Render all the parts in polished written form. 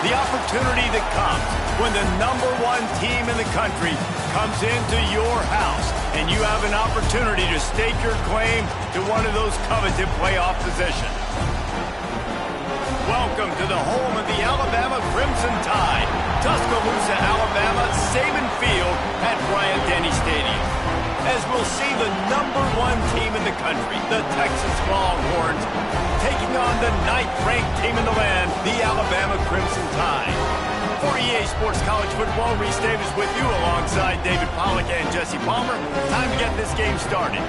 The opportunity that comes when the #1 team in the country comes into your house and you have an opportunity to stake your claim to one of those coveted playoff positions. Welcome to the home of the Alabama Crimson Tide, Tuscaloosa, Alabama, Saban Field at Bryant-Denny Stadium. As we'll see the #1 team in the country, the Texas Longhorns, taking on the 9th-ranked team in the land, the Alabama Crimson Tide. For EA Sports College Football, Reese Davis with you alongside David Pollack and Jesse Palmer. Time to get this game started.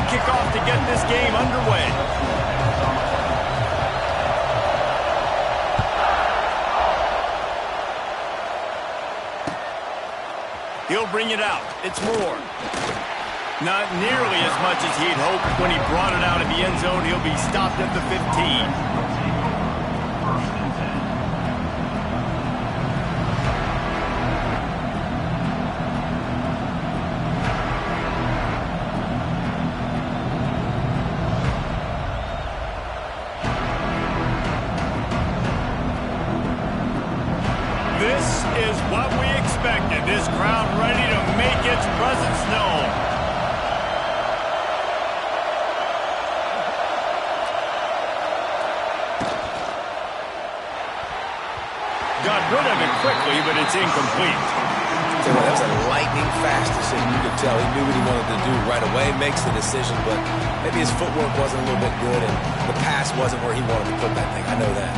Kick off to get this game underway. He'll bring it out. It's Moore. Not nearly as much as he'd hoped when he brought it out of the end zone. He'll be stopped at the 15. This is what we expected. This crowd ready to make its presence known. Got rid of it quickly, but it's incomplete. That was a lightning-fast decision. You could tell he knew what he wanted to do right away. Makes the decision, but maybe his footwork wasn't a little bit good, and the pass wasn't where he wanted to put that thing. I know that.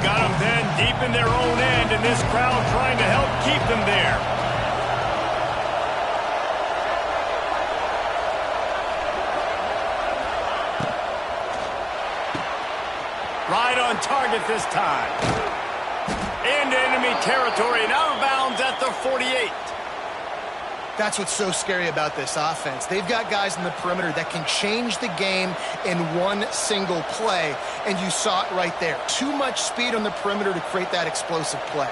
Got them then deep in their own end, and this crowd trying to help keep them there. Right on target this time. Into enemy territory and out of bounds at the 48. That's what's so scary about this offense. They've got guys in the perimeter that can change the game in one single play, and you saw it right there. Too much speed on the perimeter to create that explosive play.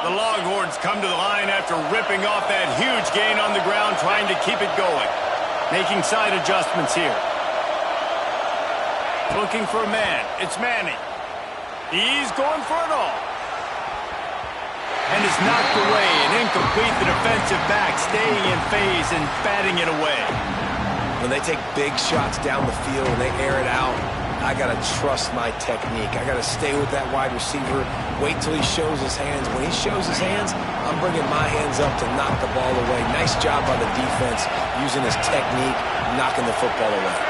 The Longhorns come to the line after ripping off that huge gain on the ground, trying to keep it going. Making side adjustments here. Looking for a man. It's Manning. He's going for it all. And it's knocked away and incomplete. The defensive back staying in phase and batting it away. When they take big shots down the field and they air it out, I got to trust my technique. I got to stay with that wide receiver, wait till he shows his hands. When he shows his hands, I'm bringing my hands up to knock the ball away. Nice job by the defense using his technique, knocking the football away.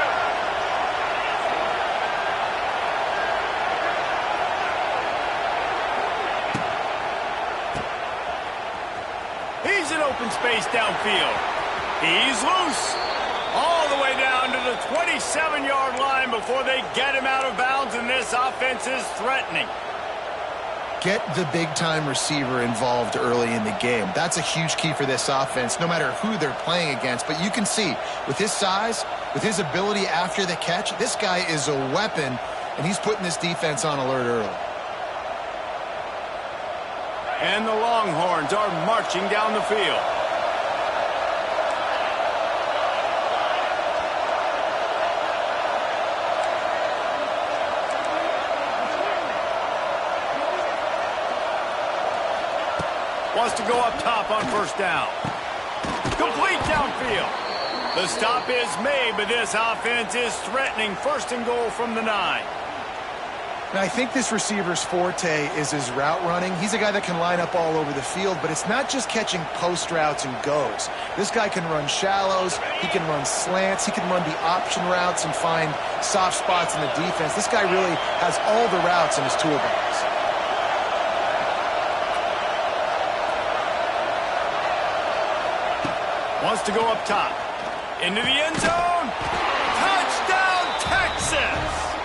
Open space downfield. He's loose. All the way down to the 27-yard line before they get him out of bounds, and this offense is threatening. Get the big-time receiver involved early in the game. That's a huge key for this offense, no matter who they're playing against. But you can see, with his size, with his ability after the catch, this guy is a weapon, and he's putting this defense on alert early. And the Longhorns are marching down the field. Wants to go up top on first down. Complete downfield. The stop is made, but this offense is threatening. First and goal from the 9. Now, I think this receiver's forte is his route running. He's a guy that can line up all over the field, but it's not just catching post routes and goes. This guy can run shallows, he can run slants, he can run the option routes and find soft spots in the defense. This guy really has all the routes in his toolbox. Wants to go up top. Into the end zone. Touchdown, Texas!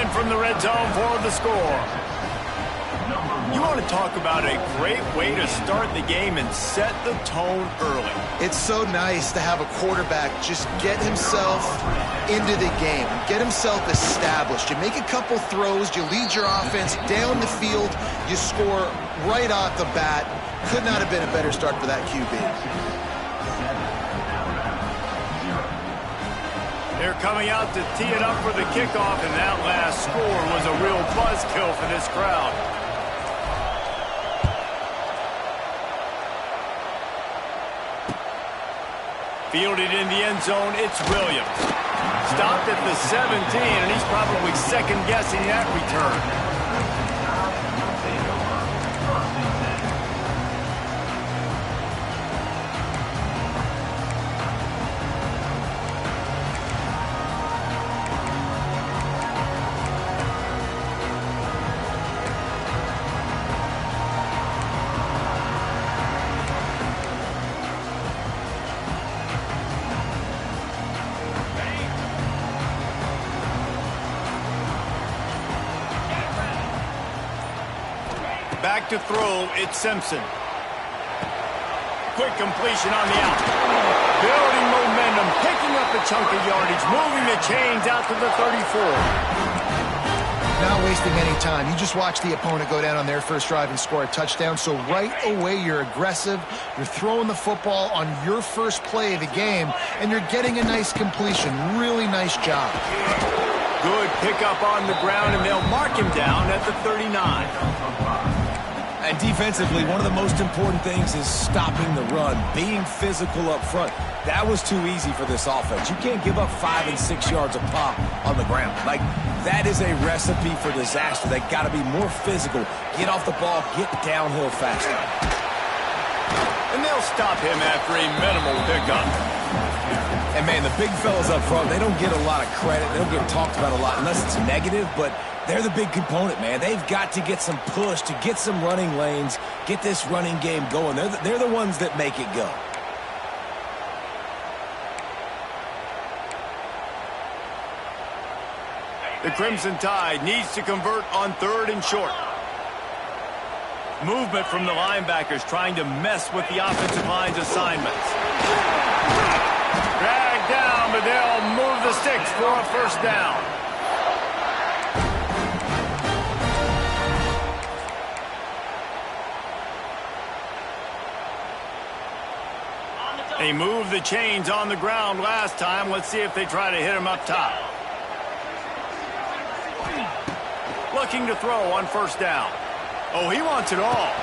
And from the red zone for the score. You want to talk about a great way to start the game and set the tone early. It's so nice to have a quarterback just get himself into the game, get himself established. You make a couple throws, you lead your offense down the field, you score right off the bat. Could not have been a better start for that QB. They're coming out to tee it up for the kickoff, and that last score was a real buzzkill for this crowd. Fielded in the end zone, it's Williams. Stopped at the 17, and he's probably second-guessing that return. Back to throw, it's Simpson. Quick completion on the out. Building momentum, picking up a chunk of yardage, moving the chains out to the 34. Not wasting any time. You just watch the opponent go down on their first drive and score a touchdown. So right away, you're aggressive. You're throwing the football on your first play of the game, and you're getting a nice completion. Really nice job. Good pickup on the ground, and they'll mark him down at the 39. And defensively, one of the most important things is stopping the run, being physical up front. That was too easy for this offense. You can't give up 5 and 6 yards a pop on the ground. Like, that is a recipe for disaster. They got to be more physical, get off the ball, get downhill faster. And they'll stop him after a minimal pickup. And, man, the big fellas up front, they don't get a lot of credit. They don't get talked about a lot unless it's negative, but they're the big component, man. They've got to get some push, to get some running lanes, get this running game going. They're the ones that make it go. The Crimson Tide needs to convert on 3rd and short. Movement from the linebackers trying to mess with the offensive line's assignments. Dragged down, but they'll move the sticks for a first down. They moved the chains on the ground last time. Let's see if they try to hit him up top. Looking to throw on first down. Oh, he wants it all.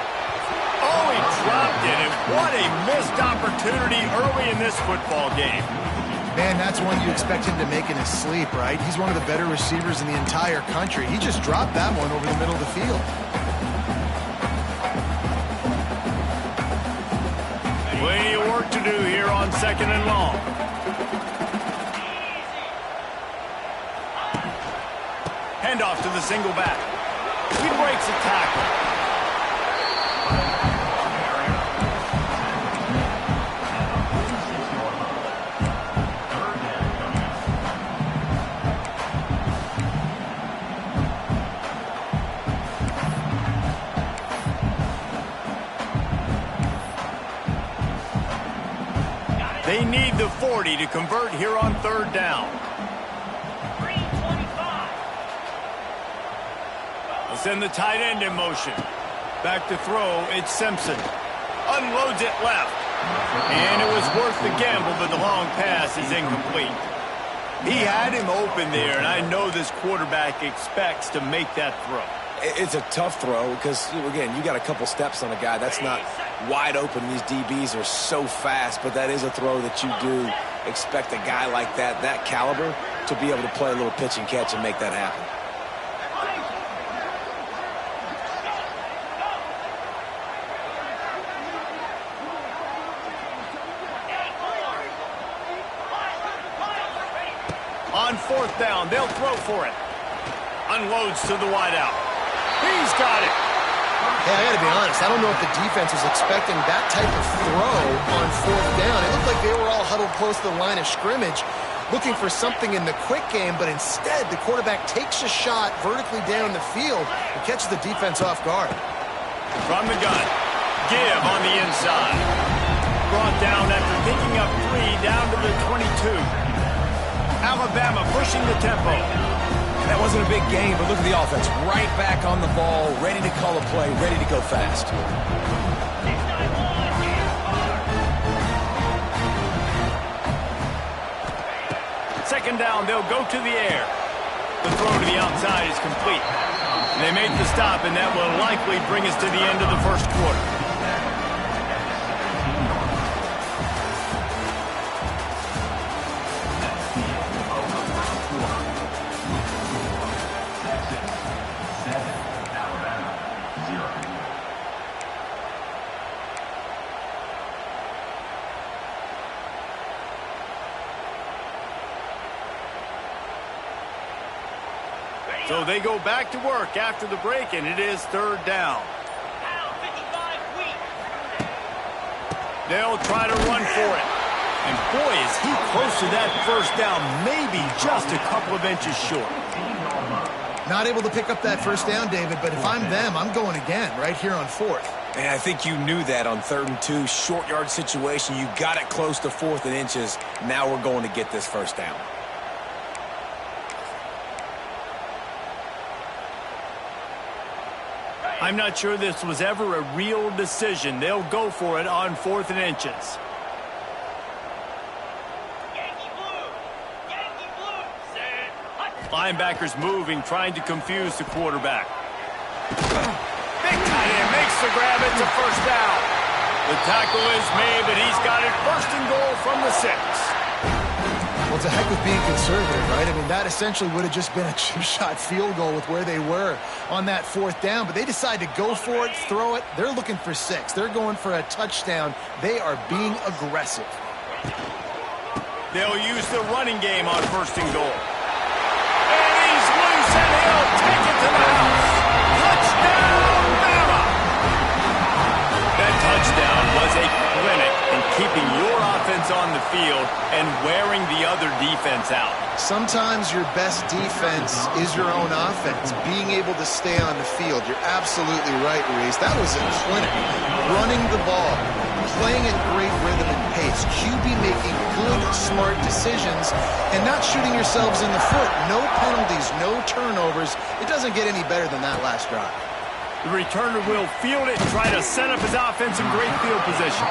Oh, he dropped it, and what a missed opportunity early in this football game. Man, that's one you expect him to make in his sleep, right? He's one of the better receivers in the entire country. He just dropped that one over the middle of the field. Plenty of work to do here on 2nd and long. Handoff to the single back. He breaks a tackle. They need the 40 to convert here on 3rd down. They'll send the tight end in motion. Back to throw, it's Simpson. Unloads it left. And it was worth the gamble, but the long pass is incomplete. He had him open there, and I know this quarterback expects to make that throw. It's a tough throw because, again, you got a couple steps on a guy. That's not wide open. These DBs are so fast, but that is a throw that you do expect a guy like that caliber, to be able to play a little pitch and catch and make that happen. On 4th down, they'll throw for it. Unloads to the wideout. He's got it. Hey, I got to be honest. I don't know if the defense was expecting that type of throw on 4th down. It looked like they were all huddled close to the line of scrimmage. looking for something in the quick game, but instead the quarterback takes a shot vertically down the field and catches the defense off guard. From the gun, give on the inside. Brought down after picking up 3 down to the 22. Alabama pushing the tempo. That wasn't a big game, but look at the offense. Right back on the ball, ready to call a play, ready to go fast. Second down, they'll go to the air. The throw to the outside is complete. They make the stop, and that will likely bring us to the end of the first quarter. So they go back to work after the break, and it is third down. They'll try to run for it. And boy, is he close to that first down, maybe just a couple of inches short. Not able to pick up that first down, David, but if I'm them, I'm going again right here on fourth. And I think you knew that on 3rd and 2, short yard situation. You got it close to 4th and inches. Now we're going to get this first down. I'm not sure this was ever a real decision. They'll go for it on 4th and inches. Linebackers moving, trying to confuse the quarterback. Big tight end makes the grab. It's a first down. The tackle is made, but he's got it first and goal from the 6. Well, it's a heck of being conservative, right? I mean, that essentially would have just been a two-shot field goal with where they were on that 4th down, but they decide to go for it, throw it. They're looking for 6. They're going for a touchdown. They are being aggressive. They'll use the running game on first and goal. And he's loose, and he'll take it to the house. Touchdown, Bama! That touchdown was a clinic in keeping your offense on the field and wearing the other defense out. Sometimes your best defense is your own offense, being able to stay on the field. You're absolutely right, Reese. That was a clinic. Running the ball, playing at great rhythm and pace, QB making good, smart decisions, and not shooting yourselves in the foot. No penalties, no turnovers. It doesn't get any better than that last drive. The returner will field it and try to set up his offense in great field position.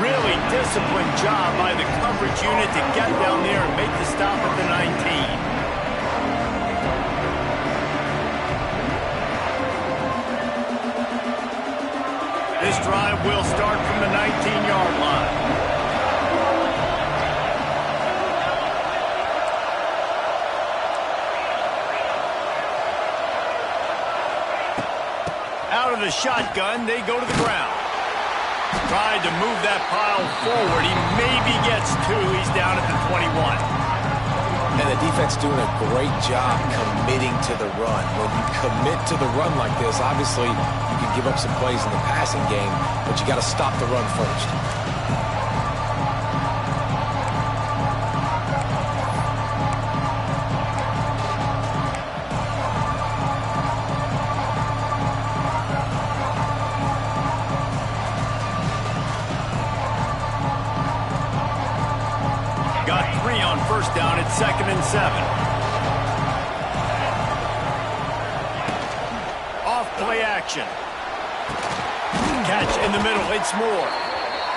Really disciplined job by the coverage unit to get down there and make the stop at the 19. This drive will start from the 19-yard line. Out of the shotgun, they go to the ground. Tried to move that pile forward. He maybe gets 2. He's down at the 21. And the defense doing a great job committing to the run. When you commit to the run like this, obviously you can give up some plays in the passing game, but you got to stop the run first. First down at 2nd and 7. Off play action. Catch in the middle. It's Moore.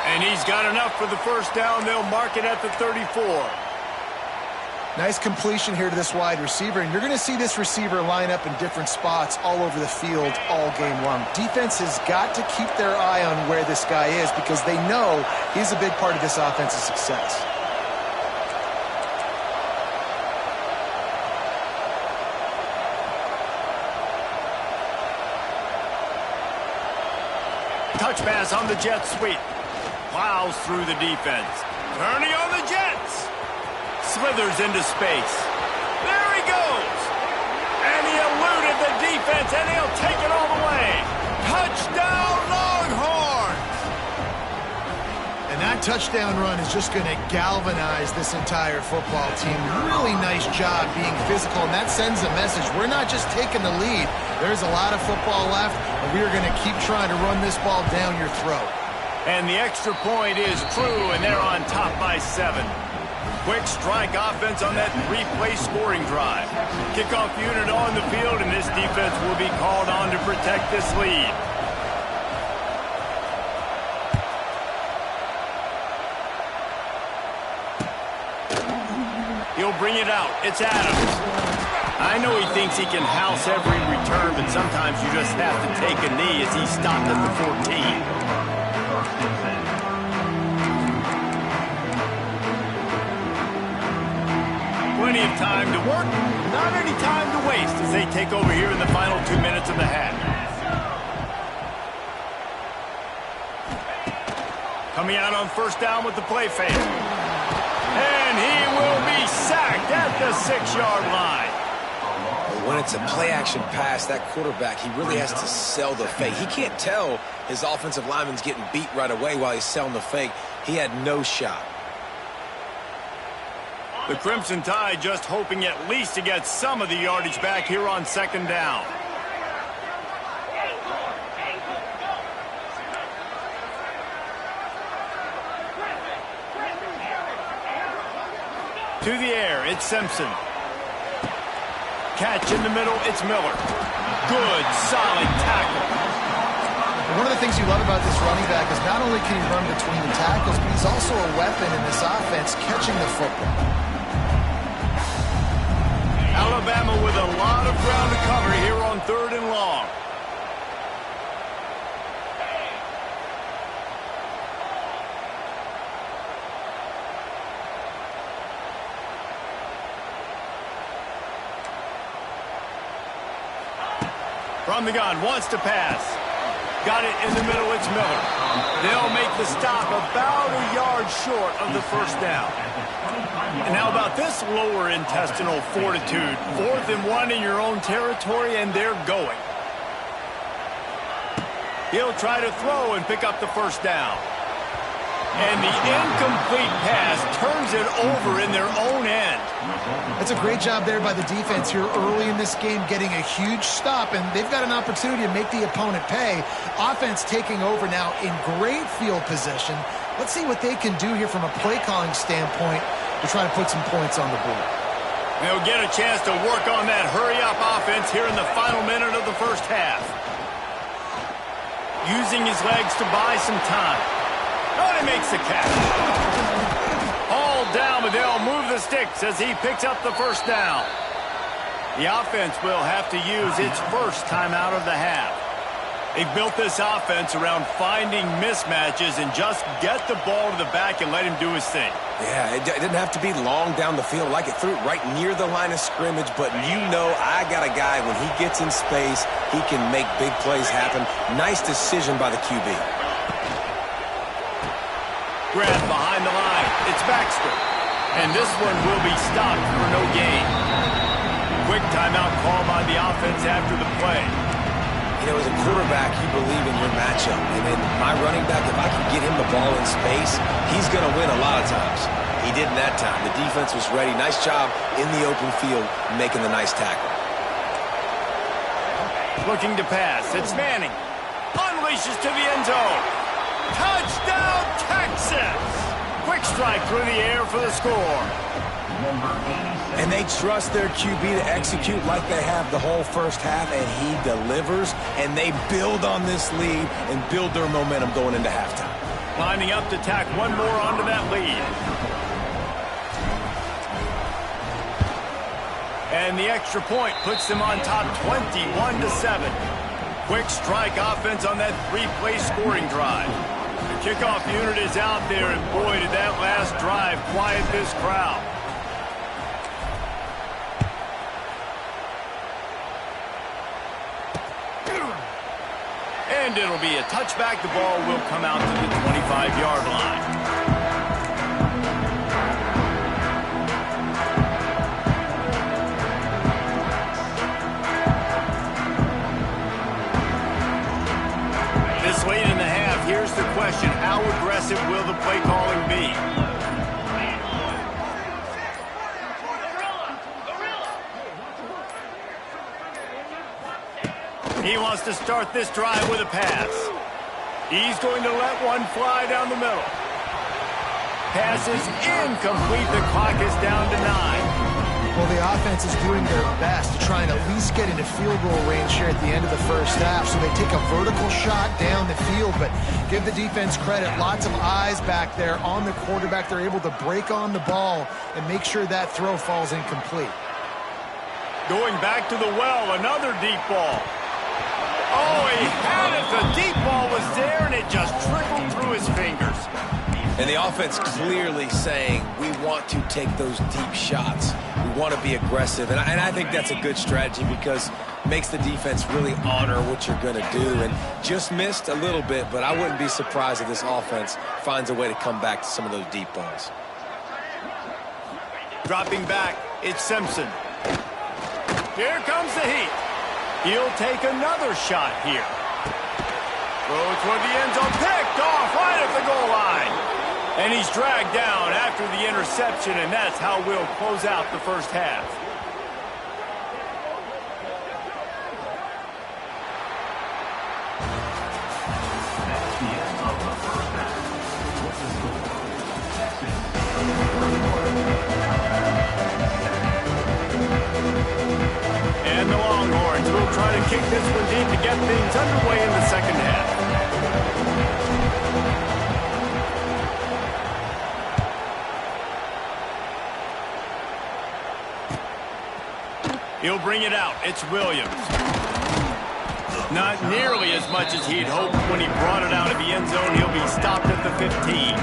And he's got enough for the first down. They'll mark it at the 34. Nice completion here to this wide receiver, and you're going to see this receiver line up in different spots all over the field all game long. Defense has got to keep their eye on where this guy is because they know he's a big part of this offense's success. Touch pass on the jet sweep. Plows through the defense. Turning on the Jets. Slithers into space. There he goes. And he eluded the defense, and he'll take it all the way. Touchdown, Longhorns! And that touchdown run is just going to galvanize this entire football team. Really nice job being physical, and that sends a message. We're not just taking the lead. There's a lot of football left, and we are going to keep trying to run this ball down your throat. And the extra point is true, and they're on top by 7. Quick strike offense on that 3-play scoring drive. Kickoff unit on the field, and this defense will be called on to protect this lead. He'll bring it out. It's Adams. I know he thinks he can house every return, but sometimes you just have to take a knee as he stopped at the 14. Plenty of time to work, not any time to waste as they take over here in the final 2 minutes of the half. Coming out on first down with the play fake. And he will be sacked at the 6-yard line. When it's a play-action pass, that quarterback, he really has to sell the fake. He can't tell his offensive lineman's getting beat right away while he's selling the fake. He had no shot. The Crimson Tide just hoping at least to get some of the yardage back here on second down. To the air, it's Simpson. Catch in the middle, it's Miller. Good, solid tackle. One of the things you love about this running back is not only can he run between the tackles, but he's also a weapon in this offense catching the football. Alabama with a lot of ground to cover here on 3rd and long. From the gun, wants to pass. Got it in the middle, it's Miller. They'll make the stop about a yard short of the first down. And how about this lower intestinal fortitude? 4th and 1 in your own territory, and they're going. He'll try to throw and pick up the first down. And the incomplete pass turns it over in their own end. That's a great job there by the defense here early in this game, getting a huge stop, and they've got an opportunity to make the opponent pay. Offense taking over now in great field position. Let's see what they can do here from a play-calling standpoint to try to put some points on the board. They'll get a chance to work on that hurry-up offense here in the final minute of the first half. Using his legs to buy some time. Oh, he makes the catch. All down, but they'll move the sticks as he picks up the first down. The offense will have to use its first timeout of the half. They've built this offense around finding mismatches and just get the ball to the back and let him do his thing. Yeah, it didn't have to be long down the field. Like it threw it right near the line of scrimmage, but you know I got a guy, when he gets in space, he can make big plays happen. Nice decision by the QB. Grab behind the line. It's Baxter. And this one will be stopped for no gain. Quick timeout call by the offense after the play. You know, as a quarterback, you believe in your matchup. And then my running back, if I can get him the ball in space, he's going to win a lot of times. He did in that time. The defense was ready. Nice job in the open field making the nice tackle. Looking to pass. It's Manning. Unleashes to the end zone. Touchdown, Texas! Quick strike through the air for the score. And they trust their QB to execute like they have the whole first half, and he delivers, and they build on this lead and build their momentum going into halftime. Lining up to tack one more onto that lead. And the extra point puts them on top 21-7. Quick strike offense on that 3-play scoring drive. The kickoff unit is out there, and boy, did that last drive quiet this crowd. And it'll be a touchback. The ball will come out to the 25-yard line. This late in the half, here's the question. How aggressive will the play calling He wants to start this drive with a pass. He's going to let one fly down the middle. Pass is incomplete. The clock is down to 9. Well, the offense is doing their best to try and at least get into field goal range here at the end of the first half. So they take a vertical shot down the field, but give the defense credit. Lots of eyes back there on the quarterback. They're able to break on the ball and make sure that throw falls incomplete. Going back to the well, another deep ball. Oh, he had it. The deep ball was there, and it just trickled through his fingers. And the offense clearly saying, we want to take those deep shots. We want to be aggressive. And I think that's a good strategy because it makes the defense really honor what you're going to do. And just missed a little bit, but I wouldn't be surprised if this offense finds a way to come back to some of those deep balls. Dropping back, it's Simpson. Here comes the heat. He'll take another shot here. Throw toward the end zone, picked off right at the goal line. And he's dragged down after the interception, and that's how we'll close out the first half. And the Longhorns will try to kick this one deep to get things underway in the second half. He'll bring it out. It's Williams. Not nearly as much as he'd hoped when he brought it out of the end zone. He'll be stopped at the 15.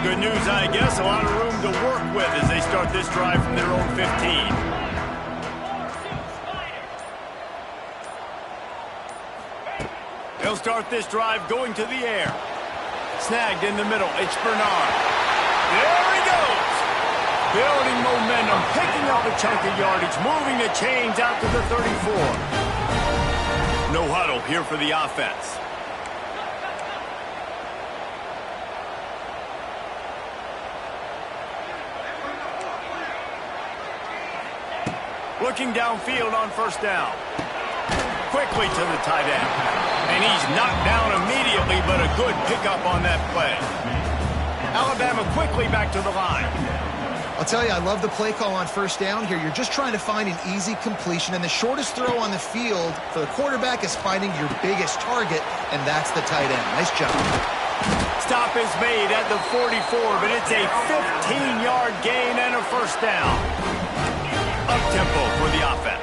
Good news, I guess. A lot of room to work with as they start this drive from their own 15. They'll start this drive going to the air. Snagged in the middle. It's Bernard. There he goes. Building momentum, picking up a chunk of yardage, moving the chains out to the 34. No huddle here for the offense. Looking downfield on first down. Quickly to the tight end. And he's knocked down immediately, but a good pickup on that play. Alabama quickly back to the line. I'll tell you, I love the play call on first down here. You're just trying to find an easy completion, and the shortest throw on the field for the quarterback is finding your biggest target, and that's the tight end. Nice job. Stop is made at the 44, but it's a 15-yard gain and a first down. Up-tempo for the offense.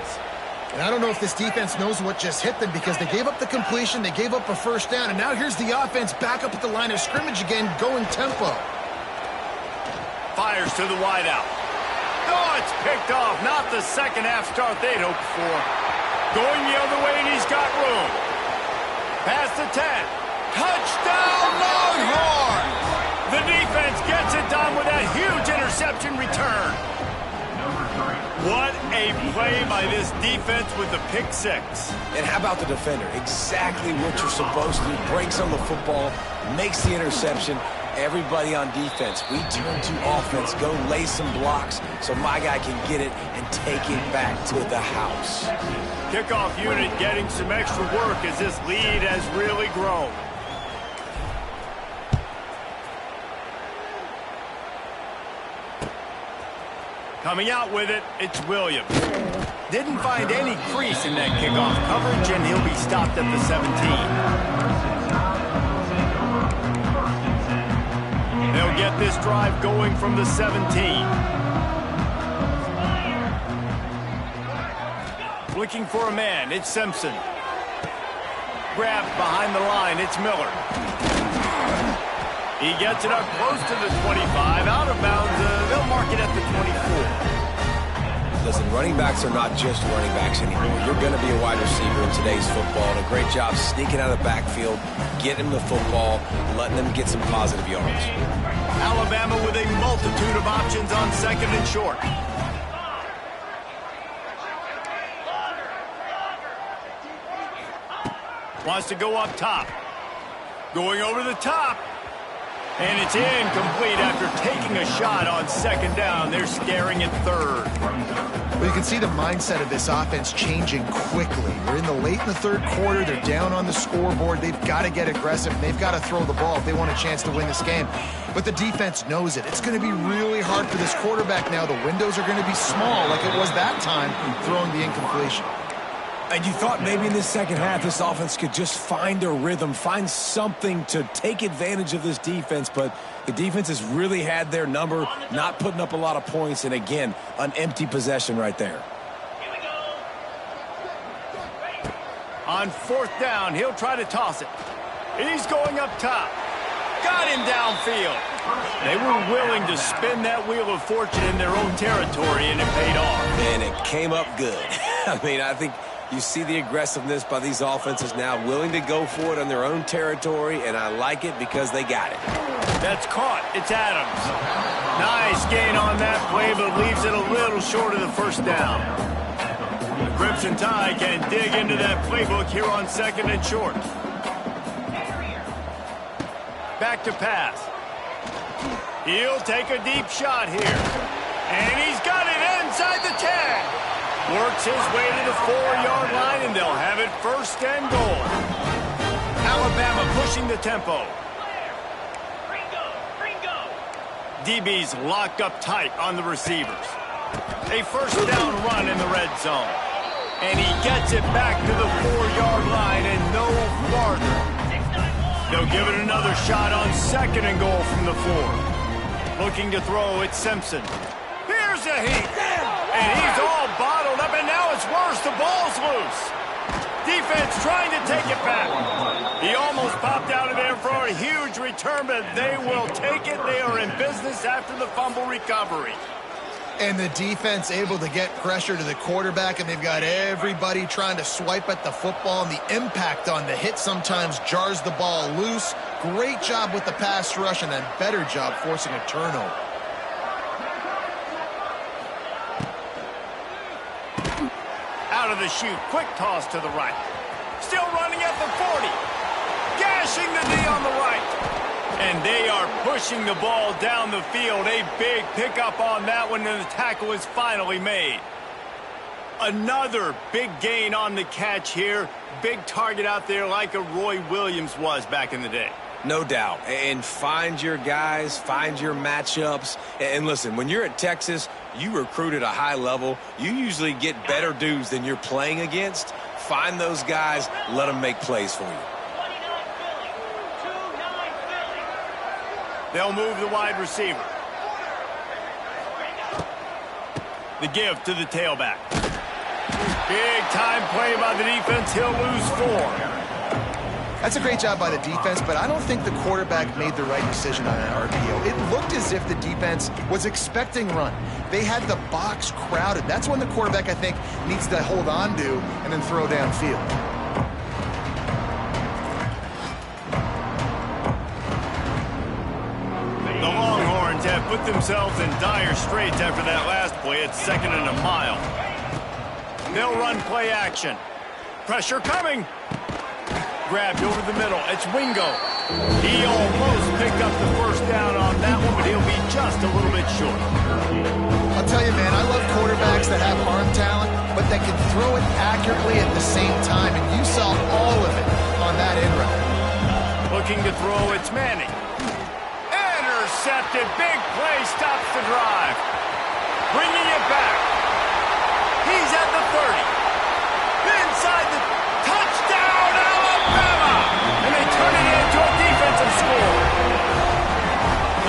And I don't know if this defense knows what just hit them because they gave up the completion, they gave up a first down, and now here's the offense back up at the line of scrimmage again, going tempo. Fires to the wideout. Oh, it's picked off. Not the second half start they'd hoped for. Going the other way, and he's got room. Past the 10. Touchdown, Longhorns! The defense gets it done with that huge interception return. What a play by this defense with the pick six. And how about the defender? Exactly what you're supposed to do. Breaks on the football, makes the interception. Everybody on defense, we turn to offense. Go lay some blocks so my guy can get it and take it back to the house. Kickoff unit getting some extra work as this lead has really grown. Coming out with it, it's Williams. Didn't find any crease in that kickoff coverage, and he'll be stopped at the 17. They'll get this drive going from the 17. Looking for a man, it's Simpson. Grabbed behind the line, it's Miller. He gets it up close to the 25, out of bounds. They'll mark it at the 24. Listen, running backs are not just running backs anymore. You're going to be a wide receiver in today's football, and a great job sneaking out of the backfield, getting them the football, letting them get some positive yards. Alabama with a multitude of options on second and short. Wants to go up top. Going over the top. And it's incomplete after taking a shot on second down. They're staring at third. Well, you can see the mindset of this offense changing quickly. We're late in the third quarter. They're down on the scoreboard. They've got to get aggressive. They've got to throw the ball if they want a chance to win this game. But the defense knows it. It's going to be really hard for this quarterback now. The windows are going to be small like it was that time throwing the incompletion. And you thought maybe in this second half this offense could just find a rhythm, find something to take advantage of this defense, but the defense has really had their number, not putting up a lot of points, and again, an empty possession right there. On fourth down, he'll try to toss it. He's going up top. Got him downfield. They were willing to spin that wheel of fortune in their own territory, and it paid off. And it came up good. I mean, I think you see the aggressiveness by these offenses now, willing to go for it on their own territory, and I like it because they got it. That's caught. It's Adams. Nice gain on that play, but leaves it a little short of the first down. The Crimson Tide can dig into that playbook here on second and short. Back to pass. He'll take a deep shot here. And he's got it inside the 10. Works his way to the 4-yard line, and they'll have it first and goal. Alabama pushing the tempo. DB's locked up tight on the receivers. A first down run in the red zone. And he gets it back to the 4-yard line and no farther. They'll give it another shot on second and goal from the 4. Looking to throw, it's Simpson. Here's a heat. And he's all bottled up, and now it's worse. The ball's loose. Defense trying to take it back. He almost popped out of there for a huge return, but they will take it. They are in business after the fumble recovery. And the defense able to get pressure to the quarterback, and they've got everybody trying to swipe at the football, and the impact on the hit sometimes jars the ball loose. Great job with the pass rush, and then better job forcing a turnover. Out of the chute, quick toss to the right. Still running at the 40. Gashing the D on the right. And they are pushing the ball down the field. A big pickup on that one, and the tackle is finally made. Another big gain on the catch here. Big target out there like a Roy Williams was back in the day. No doubt. And find your guys, find your matchups. And listen, when you're at Texas, you recruit at a high level. You usually get better dudes than you're playing against. Find those guys, let them make plays for you. They'll move the wide receiver. The give to the tailback. Big time play by the defense. He'll lose 4. That's a great job by the defense, but I don't think the quarterback made the right decision on that RPO. It looked as if the defense was expecting run. They had the box crowded. That's when the quarterback, I think, needs to hold on to and then throw downfield. The Longhorns have put themselves in dire straits after that last play. It's 2nd and a mile. They'll run play action. Pressure coming. Grabbed over the middle. It's Wingo. He almost picked up the first down on that one, but he'll be just a little bit short. I'll tell you, man, I love quarterbacks that have arm talent, but that can throw it accurately at the same time, and you saw all of it on that end route. Looking to throw, it's Manning. Intercepted. Big play stops the drive. Bringing it back. He's at the 30. Inside the touchdown, Alabama! And they turn it into a defensive score.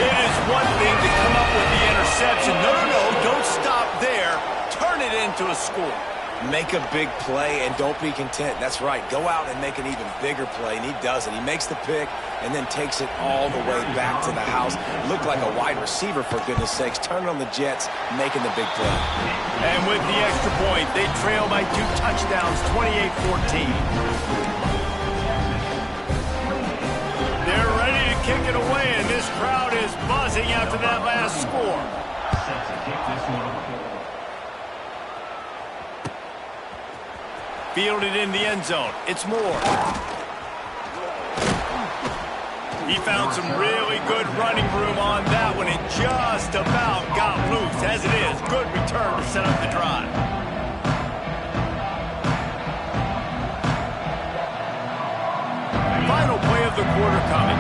It is one thing to come up with the interception. No, don't stop there. Turn it into a score. Make a big play and don't be content. That's right. Go out and make an even bigger play, and he does it. He makes the pick and then takes it all the way back to the house. Looked like a wide receiver, for goodness sakes. Turning on the Jets, making the big play. And with the extra point, they trail by 2 touchdowns, 28-14. They're ready to kick it away, and this crowd is buzzing after that last score. Fielded in the end zone. It's Moore. He found some really good running room on that one and just about got loose. As it is, good return to set up the drive. Final play of the quarter coming.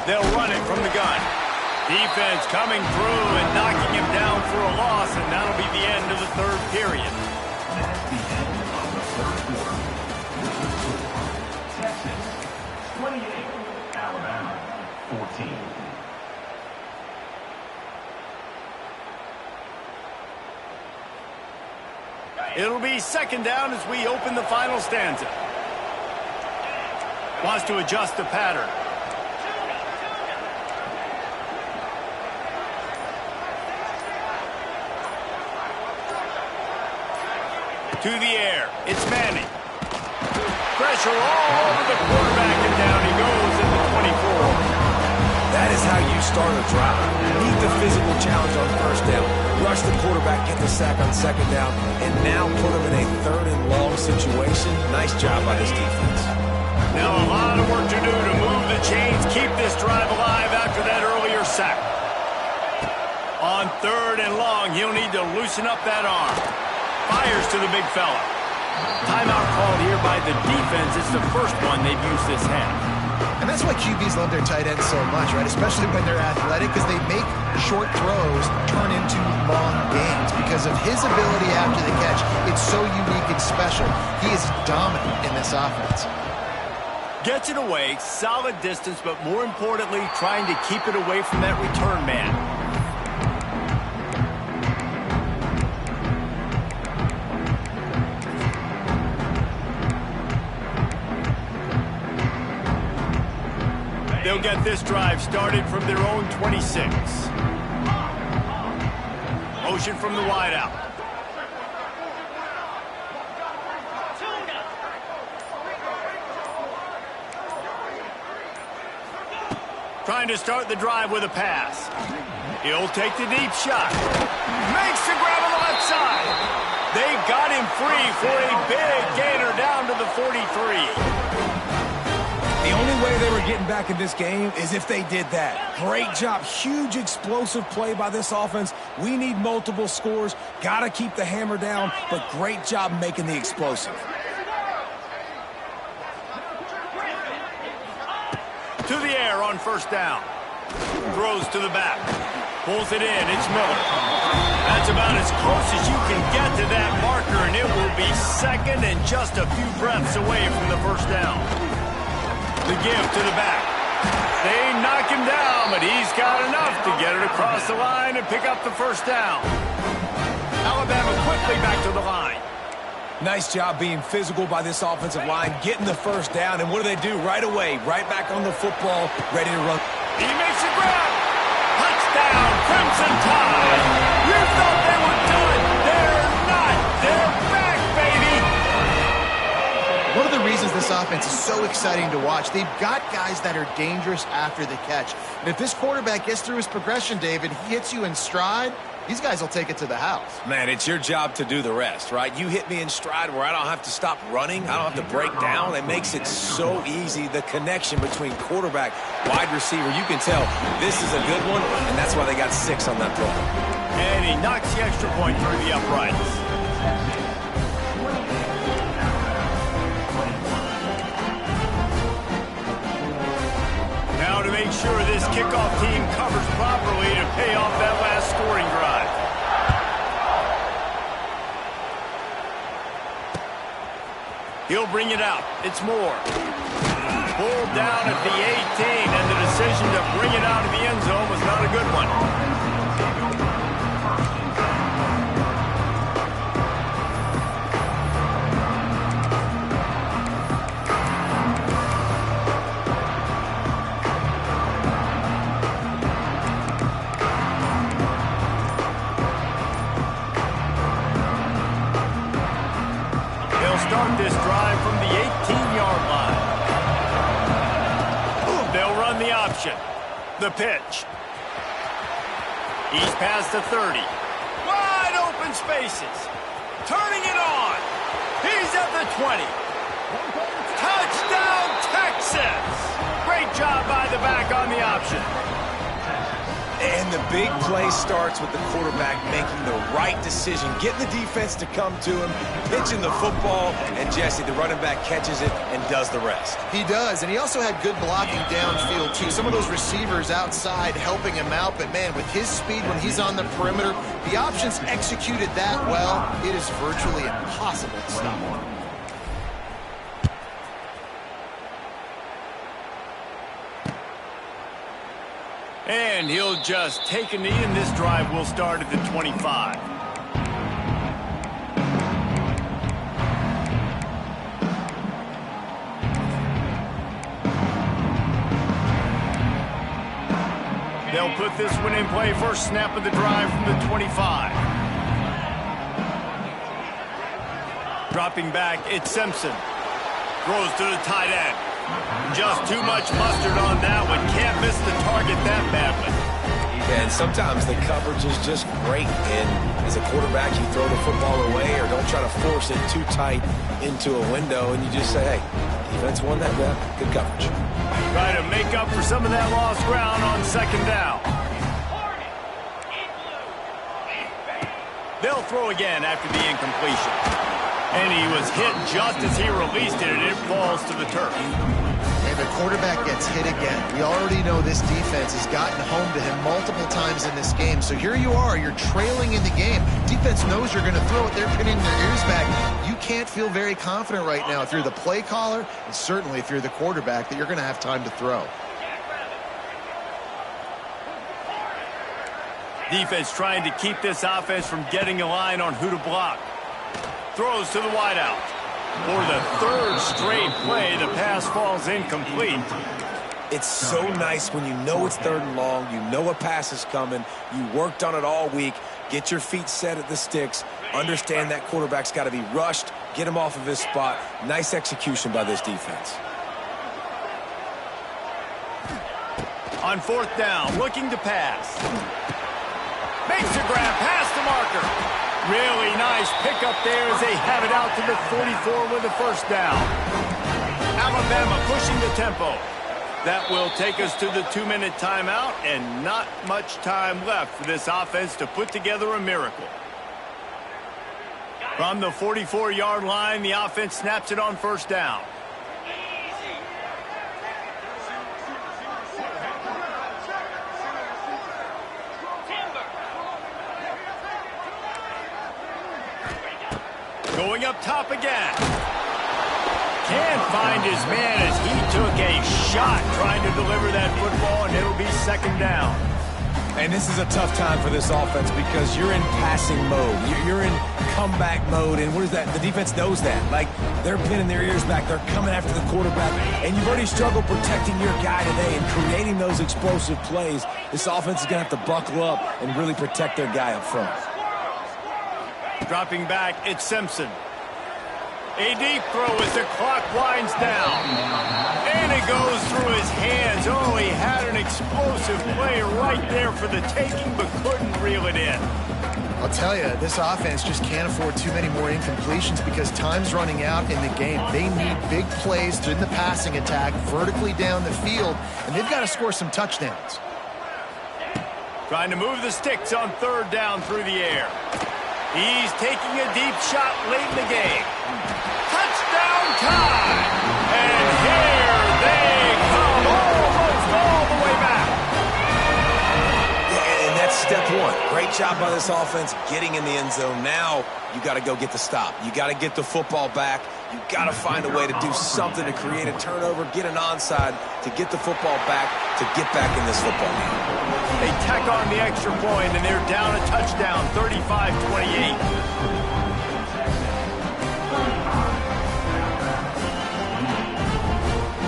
They'll run it from the gun. Defense coming through and knocking him down for a loss, and that'll be the end of the third period. That's the end of the third quarter. Texas, 28. Alabama, 14. It'll be second down as we open the final stanza. Wants to adjust the pattern. To the air. It's Manning. Pressure all over the quarterback, and down he goes at the 24. That is how you start a drive. Meet the physical challenge on first down. Rush the quarterback, get the sack on second down, and now put him in a third and long situation. Nice job by this defense. Now a lot of work to do to move the chains, keep this drive alive after that earlier sack. On third and long, he'll need to loosen up that arm. Fires to the big fella. Timeout called here by the defense. It's the first one they've used this half. And that's why QBs love their tight ends so much, right? Especially when they're athletic, because they make short throws turn into long gains. Because of his ability after the catch, it's so unique and special. He is dominant in this offense. Gets it away, solid distance, but more importantly, trying to keep it away from that return man. They'll get this drive started from their own 26. Motion from the wideout. Trying to start the drive with a pass. He'll take the deep shot. Makes the grab on the left side. They got him free for a big gainer down to the 43. The only way they were getting back in this game is if they did that. Great job. Huge explosive play by this offense. We need multiple scores. Got to keep the hammer down, but great job making the explosive. To the air on first down. Throws to the back. Pulls it in. It's Miller. That's about as close as you can get to that marker, and it will be second and just a few breaths away from the first down. The give to the back. They knock him down, but he's got enough to get it across the line and pick up the first down. Alabama quickly back to the line. Nice job being physical by this offensive line, getting the first down, and what do? Right away, right back on the football, ready to run. He makes a grab. Touchdown, Crimson Tide. You thought they were done. They're not. They're back, baby. One of the reasons this offense is so exciting to watch, they've got guys that are dangerous after the catch. And if this quarterback gets through his progression, David, he hits you in stride, these guys will take it to the house. Man, it's your job to do the rest, right? You hit me in stride where I don't have to stop running. I don't have to break down. It makes it so easy, the connection between quarterback, wide receiver. You can tell this is a good one, and that's why they got 6 on that play. And he knocks the extra point through the uprights. Now to make sure this kickoff team covers properly to pay off that last scoring drive. He'll bring it out. It's Moore. Pulled down at the 18, and the decision to bring it out of the end zone was not a good one. Start this drive from the 18-yard line. They'll motion. The pitch. He's past the 30. Wide open spaces. Turning it on. He's at the 20. Touchdown, Texas! Great job by the back on the option. And the big play starts with the quarterback making the right decision, getting the defense to come to him, pitching the football, and Jesse, the running back, catches it and does the rest. He does, and he also had good blocking downfield, too. Some of those receivers outside helping him out, but, man, with his speed when he's on the perimeter, the options executed that well, it is virtually impossible to stop him. And he'll just take a knee, and this drive will start at the 25. They'll put this one in play. First snap of the drive from the 25. Dropping back, it's Simpson. Throws to the tight end. Just too much mustard on that one. Can't miss the target that badly. And sometimes the coverage is just great. And as a quarterback, you throw the football away or don't try to force it too tight into a window, and you just say, hey, defense won that bad. Good coverage. Try to make up for some of that lost ground on second down. They'll throw again after the incompletion. And he was hit just as he released it, and it falls to the turf. And the quarterback gets hit again. We already know this defense has gotten home to him multiple times in this game. So here you are, you're trailing in the game. Defense knows you're going to throw it. They're pinning their ears back. You can't feel very confident right now if you're the play caller, and certainly if you're the quarterback, that you're going to have time to throw. Defense trying to keep this offense from getting a line on who to block. Throws to the wideout. For the third straight play, the pass falls incomplete. It's so nice when you know it's third and long, you know a pass is coming, you worked on it all week, get your feet set at the sticks, understand that quarterback's got to be rushed, get him off of his spot. Nice execution by this defense. On fourth down, looking to pass. Makes a grab past the marker. Really nice pickup there as they have it out to the 44 with a first down. Alabama pushing the tempo. That will take us to the 2-minute timeout, and not much time left for this offense to put together a miracle. From the 44-yard line, the offense snaps it on first down. Going up top again. Can't find his man as he took a shot trying to deliver that football, and it'll be second down. And this is a tough time for this offense because you're in passing mode. You're in comeback mode, and what is that? The defense knows that. Like, they're pinning their ears back. They're coming after the quarterback, and you've already struggled protecting your guy today and creating those explosive plays. This offense is going to have to buckle up and really protect their guy up front. Dropping back, it's Simpson. A deep throw as the clock winds down. And it goes through his hands. Oh, he had an explosive play right there for the taking, but couldn't reel it in. I'll tell you, this offense just can't afford too many more incompletions because time's running out in the game. They need big plays in the passing attack, vertically down the field, and they've got to score some touchdowns. Trying to move the sticks on third down through the air. He's taking a deep shot late in the game. Touchdown time! And here they come, almost all the way back. Yeah, and that's step one. Great job by this offense getting in the end zone. Now you got to go get the stop. You got to get the football back. You got to find a way to do something to create a turnover, get an onside, to get the football back, to get back in this football game. They tack on the extra point, and they're down a touchdown, 35-28.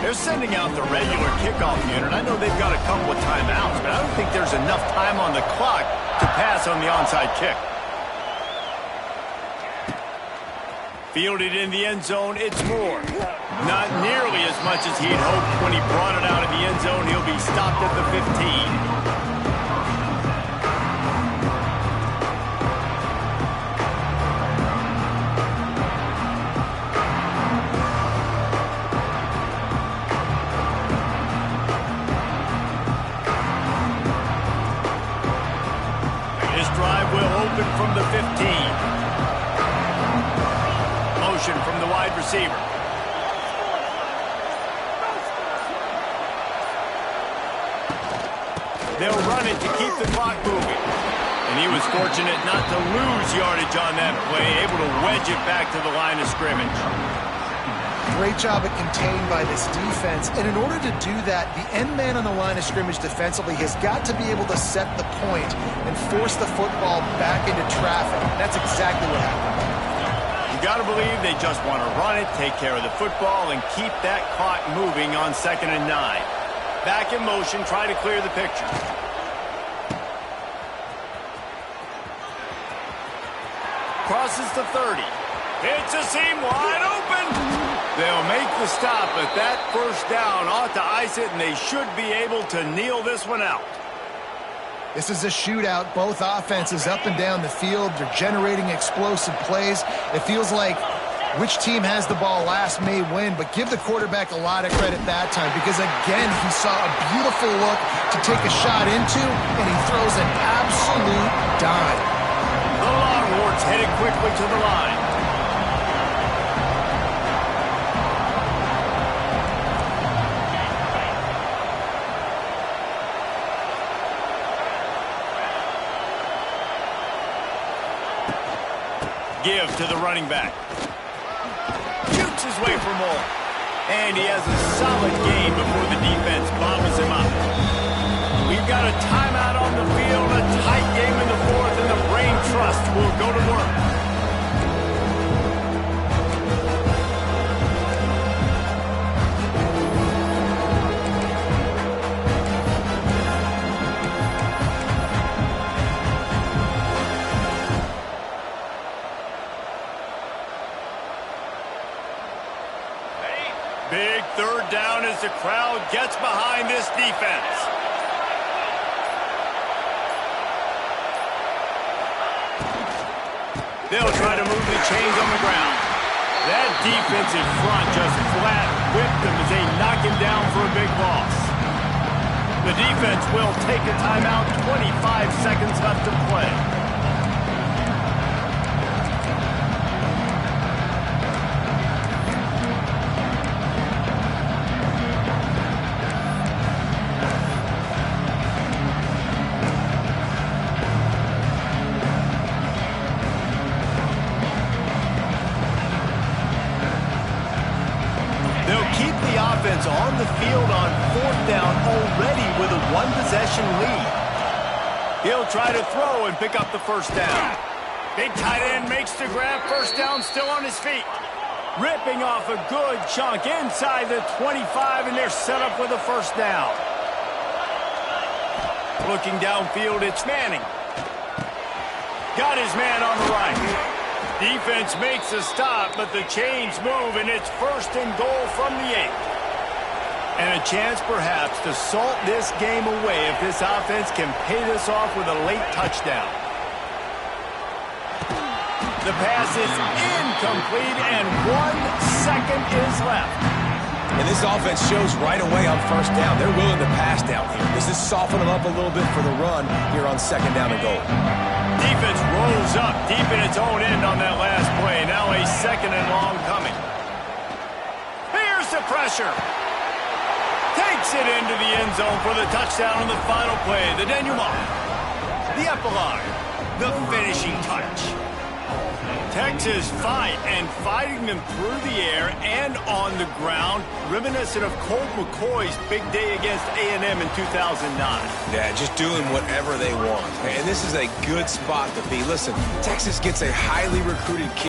They're sending out the regular kickoff unit. I know they've got a couple of timeouts, but I don't think there's enough time on the clock to pass on the onside kick. Fielded in the end zone, it's Moore. Not nearly as much as he'd hoped when he brought it out of the end zone. He'll be stopped at the 15. From the 15. Motion from the wide receiver. They'll run it to keep the clock moving. And he was fortunate not to lose yardage on that play, able to wedge it back to the line of scrimmage. Great job at contained by this defense. And in order to do that, the end man on the line of scrimmage defensively has got to be able to set the point and force the football back into traffic. And that's exactly what happened. You got to believe they just want to run it, take care of the football, and keep that clock moving on 2nd and 9. Back in motion, try to clear the picture. Crosses the 30. Hits a seam wide open. They'll make the stop, but that first down ought to ice it, and they should be able to kneel this one out. This is a shootout. Both offenses up and down the field. They're generating explosive plays. It feels like which team has the ball last may win, but give the quarterback a lot of credit that time because, again, he saw a beautiful look to take a shot into, and he throws an absolute dime. The Longhorns headed quickly to the line. Give to the running back. Shoots his way for more. And he has a solid gain before the defense bobbles him up. We've got a timeout on the field, a tight game in the 4th, and the Brain Trust will go to work. Big 3rd down as the crowd gets behind this defense. They'll try to move the chains on the ground. That defensive front just flat whipped them as they knock him down for a big loss. The defense will take a timeout, 25 seconds left to play. On the field on 4th down already with a 1-possession lead. He'll try to throw and pick up the 1st down. Big tight end makes the grab. 1st down still on his feet. Ripping off a good chunk inside the 25, and they're set up with a 1st down. Looking downfield, it's Manning. Got his man on the right. Defense makes a stop, but the chains move, and it's 1st and goal from the 8. And a chance, perhaps, to salt this game away if this offense can pay this off with a late touchdown. The pass is incomplete, and 1 second is left. And this offense shows right away on 1st down. They're willing to pass down here. This is softening them up a little bit for the run here on 2nd down and goal. Defense rolls up deep in its own end on that last play. Now a 2nd and long coming. Here's the pressure. Takes it into the end zone for the touchdown on the final play. The denouement. The epilogue. The finishing touch. Texas fighting them through the air and on the ground, reminiscent of Colt McCoy's big day against A&M in 2009. Yeah, just doing whatever they want. And this is a good spot to be. Listen, Texas gets a highly recruited kid.